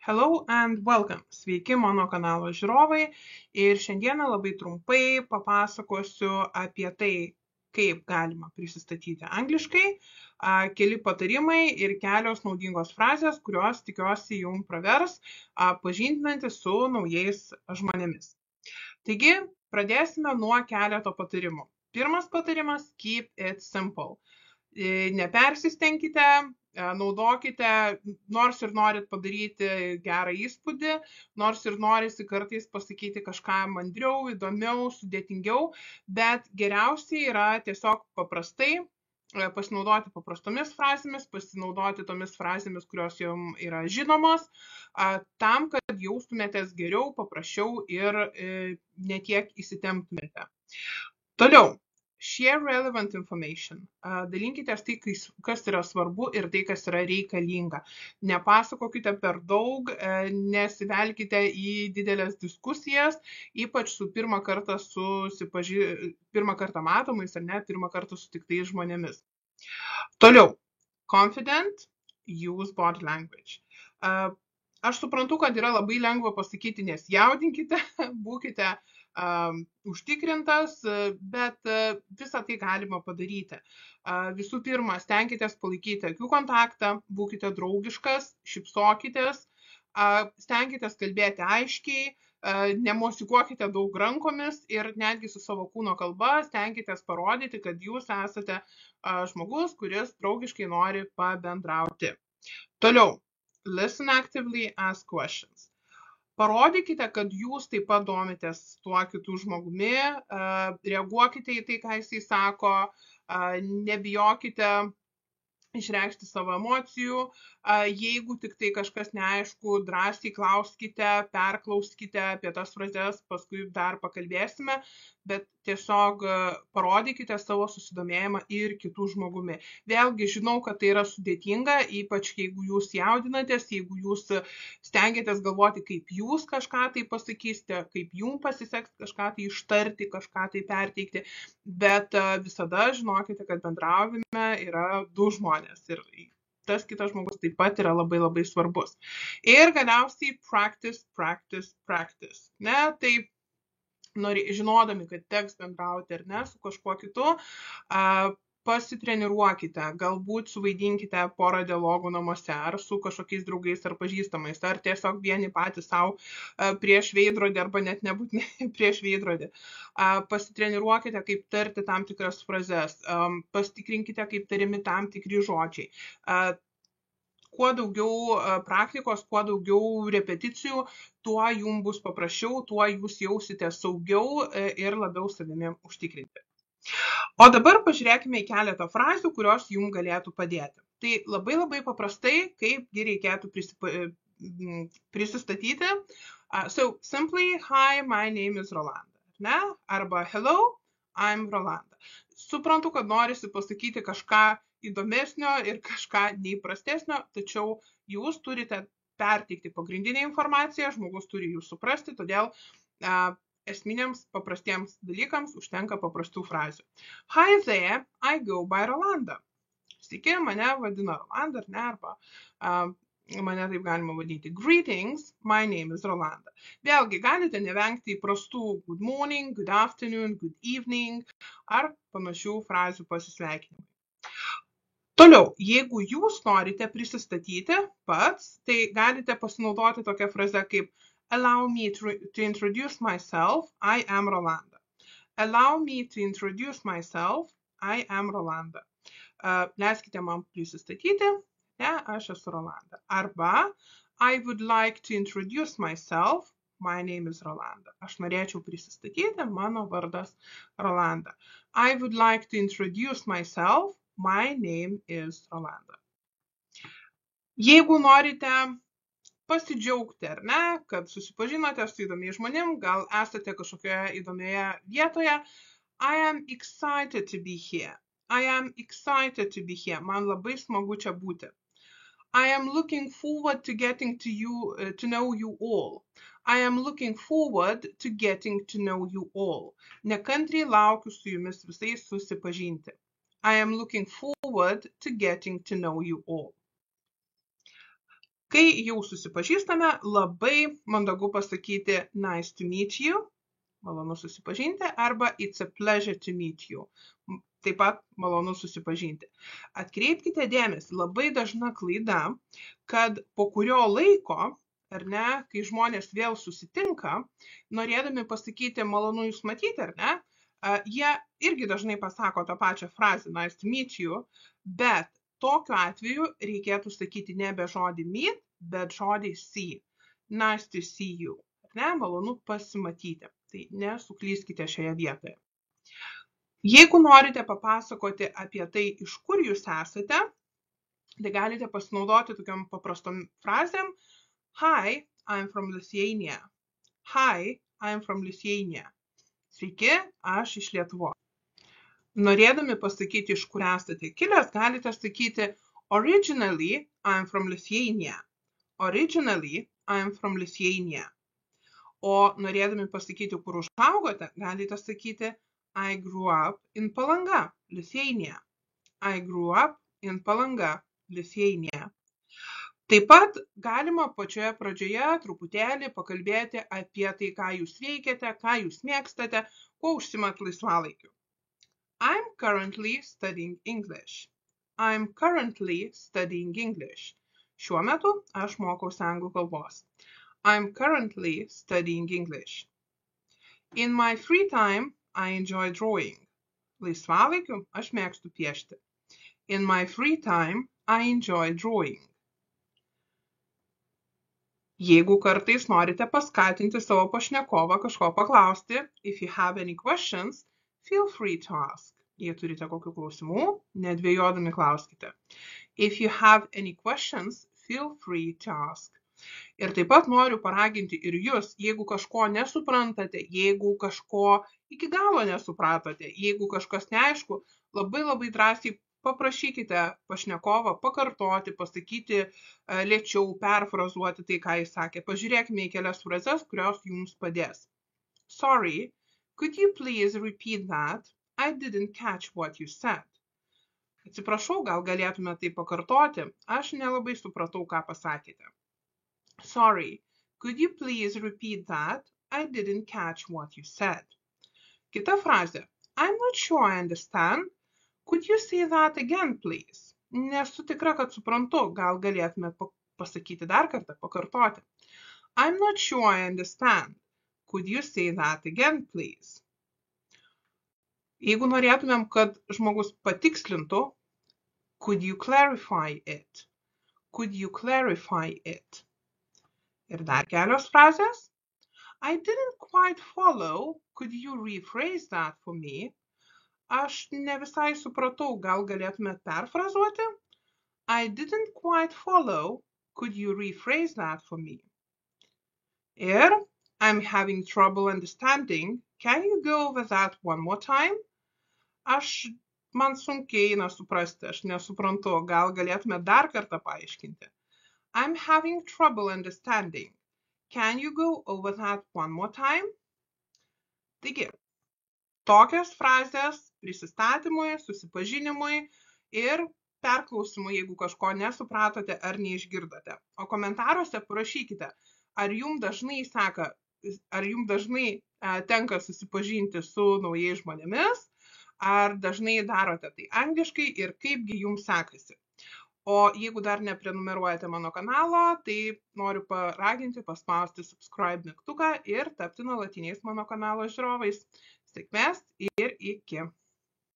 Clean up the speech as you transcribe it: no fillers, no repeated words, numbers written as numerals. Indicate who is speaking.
Speaker 1: Hello and welcome. Sveiki mano kanalo žiūrovai ir šiandieną labai trumpai papasakosiu apie tai, kaip galima prisistatyti angliškai, keli patarimai ir kelios naudingos frazės, kurios tikiuosi jums pravers pažindinantis su naujais žmonėmis. Taigi, pradėsime nuo keleto patarimų. Pirmas patarimas – keep it simple. Nepersistenkite, naudokite, nors ir norit padaryti gerą įspūdį, nors ir norisi kartais pasakyti kažką mandriau, įdomiau, sudėtingiau, bet geriausiai yra tiesiog paprastai pasinaudoti paprastomis frazėmis, pasinaudoti tomis frazėmis, kurios jums yra žinomos, tam, kad jaustumėtės geriau, paprasčiau ir netiek įsitemptumėte. Toliau. Share relevant information. Dalinkitės tai, kas yra svarbu ir tai, kas yra reikalinga. Nepasakokite per daug, nesivelkite į didelės diskusijas, ypač su pirmą kartą matomais ar ne, pirmą kartą sutiktais žmonėmis. Toliau. Confident, use body language. Aš suprantu, kad yra labai lengva pasakyti, nesijaudinkite, būkite užtikrintas, bet visą tai galima padaryti. Visų pirma, stenkitės palaikyti akių kontaktą, būkite draugiškas, šypsokitės, stenkitės kalbėti aiškiai, nemosikuokite daug rankomis ir netgi su savo kūno kalba stenkitės parodyti, kad jūs esate žmogus, kuris draugiškai nori pabendrauti. Toliau. Listen actively, ask questions. Parodykite, kad jūs taip pat domitės tuo kitų žmogumi, reaguokite į tai, ką jisai sako, nebijokite išreikšti savo emocijų, jeigu tik tai kažkas neaišku, drąsiai klauskite, perklauskite apie tas frazes, paskui dar pakalbėsime, bet tiesiog parodykite savo susidomėjimą ir kitų žmogumi. Vėlgi, žinau, kad tai yra sudėtinga, ypač jeigu jūs jaudinatės, jeigu jūs stengiatės galvoti, kaip jūs kažką tai pasakysite, kaip jums pasiseks kažką tai ištarti, kažką tai perteikti, bet visada žinokite, kad bendravime yra du žmonės ir tas kitas žmogus taip pat yra labai labai svarbus. Ir galiausiai practice. Ne, tai žinodami, kad teks bendrauti ar ne su kažkuo kitu, pasitreniruokite, galbūt suvaidinkite porą dialogų namuose, ar su kažkokiais draugais ar pažįstamais, ar tiesiog vieni patys savo prieš veidrodį, arba net nebūtinai prieš veidrodį. Pasitreniruokite, kaip tarti tam tikras frazes, pasitikrinkite, kaip tariami tam tikri žodžiai. Kuo daugiau praktikos, kuo daugiau repeticijų, tuo jums bus paprasčiau, tuo jūs jausite saugiau ir labiau savimi užtikrinti. O dabar pažiūrėkime į keletą frazių, kurios jums galėtų padėti. Tai labai labai paprastai, kaipgi reikėtų prisistatyti. So, simply, hi, my name is Rolanda. Ne? Arba, hello, I'm Rolanda. Suprantu, kad norisi pasakyti kažką įdomesnio ir kažką neįprastesnio, tačiau jūs turite perteikti pagrindinę informaciją, žmogus turi jūs suprasti, todėl esminiams paprastiems dalykams užtenka paprastų frazių. Hi there, I go by Rolanda. Sveiki, mane vadina Rolanda, ar ne, arba mane taip galima vadinti. Greetings, my name is Rolanda. Vėlgi, galite nevengti įprastų good morning, good afternoon, good evening ar panašių frazių pasisveikinimai. Toliau, jeigu jūs norite prisistatyti pats, tai galite pasinaudoti tokią frazę kaip Allow me to introduce myself, I am Rolanda. Allow me to introduce myself, I am Rolanda. Leiskite man prisistatyti, ne, aš esu Rolanda. Arba I would like to introduce myself, my name is Rolanda. Aš norėčiau prisistatyti, mano vardas Rolanda. I would like to introduce myself, my name is Rolanda. Jeigu norite pasidžiaugti, ar ne, kad susipažinote su įdomiais žmonėm, gal esate kažkokioje įdomioje vietoje, I am excited to be here. I am excited to be here. Man labai smagu čia būti. I am looking forward to getting to know you all. I am looking forward to getting to know you all. Nekantriai laukiu su jumis visais susipažinti. I am looking forward to getting to know you all. Kai jau susipažįstame, labai mandagu pasakyti nice to meet you, malonu susipažinti, arba it's a pleasure to meet you, taip pat malonu susipažinti. Atkreipkite dėmesį, labai dažna klaida, kad po kurio laiko, ar ne, kai žmonės vėl susitinka, norėdami pasakyti malonu jūs matyti, ar ne, jie irgi dažnai pasako tą pačią frazę nice to meet you, bet tokiu atveju reikėtų sakyti nebe žodį meet, bet žodį see. Nice to see you. Ne, malonu pasimatyti. Tai nesuklyskite šioje vietoje. Jeigu norite papasakoti apie tai, iš kur jūs esate, tai galite pasinaudoti tokiam paprastom frazėm. Hi, I'm from Lithuania. Hi, I'm from Lithuania. Sveiki, aš iš Lietuvos. Norėdami pasakyti, iš kur esate kilęs, galite sakyti originally I'm from Lithuania. Originally I'm from Lithuania. O norėdami pasakyti, kur užaugote, galite sakyti I grew up in Palanga, Lithuania. I grew up in Palanga, Lithuania. Taip pat galima pačioje pradžioje truputėlį pakalbėti apie tai, ką jūs veikiate, ką jūs mėgstate, kuo užsiimat laisvalaikiu. I'm currently studying English. I'm currently studying English. Šiuo metu aš mokausi anglų kalbos. I'm currently studying English. In my free time, I enjoy drawing. Laisvalaikiu aš mėgstu piešti. In my free time, I enjoy drawing. Jeigu kartais norite paskatinti savo pašnekovą kažko paklausti, if you have any questions, feel free to ask. Jei turite kokių klausimų, nedvejodami klauskite. If you have any questions, feel free to ask. Ir taip pat noriu paraginti ir jūs, jeigu kažko nesuprantate, jeigu kažko iki galo nesupratote, jeigu kažkas neaišku, labai drąsiai paprašykite pašnekovą pakartoti, pasakyti lėčiau, perfrazuoti tai, ką jis sakė. Pažiūrėkime į kelias frazes, kurios jums padės. Sorry, could you please repeat that? I didn't catch what you said. Atsiprašau, gal galėtume tai pakartoti? Aš nelabai supratau, ką pasakėte. Sorry, could you please repeat that? I didn't catch what you said. Kita frazė. I'm not sure I understand. Could you say that again, please? Nesu tikra, kad suprantu. Gal galėtumėt pasakyti dar kartą, pakartoti. I'm not sure I understand. Could you say that again, please? Jeigu norėtumėm, kad žmogus patikslintų, could you clarify it? Could you clarify it? Ir dar kelios frazės. I didn't quite follow. Could you rephrase that for me? Aš ne visai supratau, gal galėtumėt perfrazuoti? I didn't quite follow. Could you rephrase that for me? Ir I'm having trouble understanding. Can you go over that one more time? Man sunkiai eina suprasti, aš nesuprantu, gal galėtumėt dar kartą paaiškinti. I'm having trouble understanding. Can you go over that one more time? Taigi, tokios frazės prisistatymui, susipažinimui ir perklausimui, jeigu kažko nesupratote ar neišgirdote. O komentaruose parašykite, ar jums dažnai tenka susipažinti su naujais žmonėmis, ar dažnai darote tai angliškai ir kaipgi jums sekasi. O jeigu dar neprenumeruojate mano kanalo, tai noriu paraginti paspausti subscribe mygtuką ir tapti nuolatiniais mano kanalo žiūrovais. Sėkmės ir iki.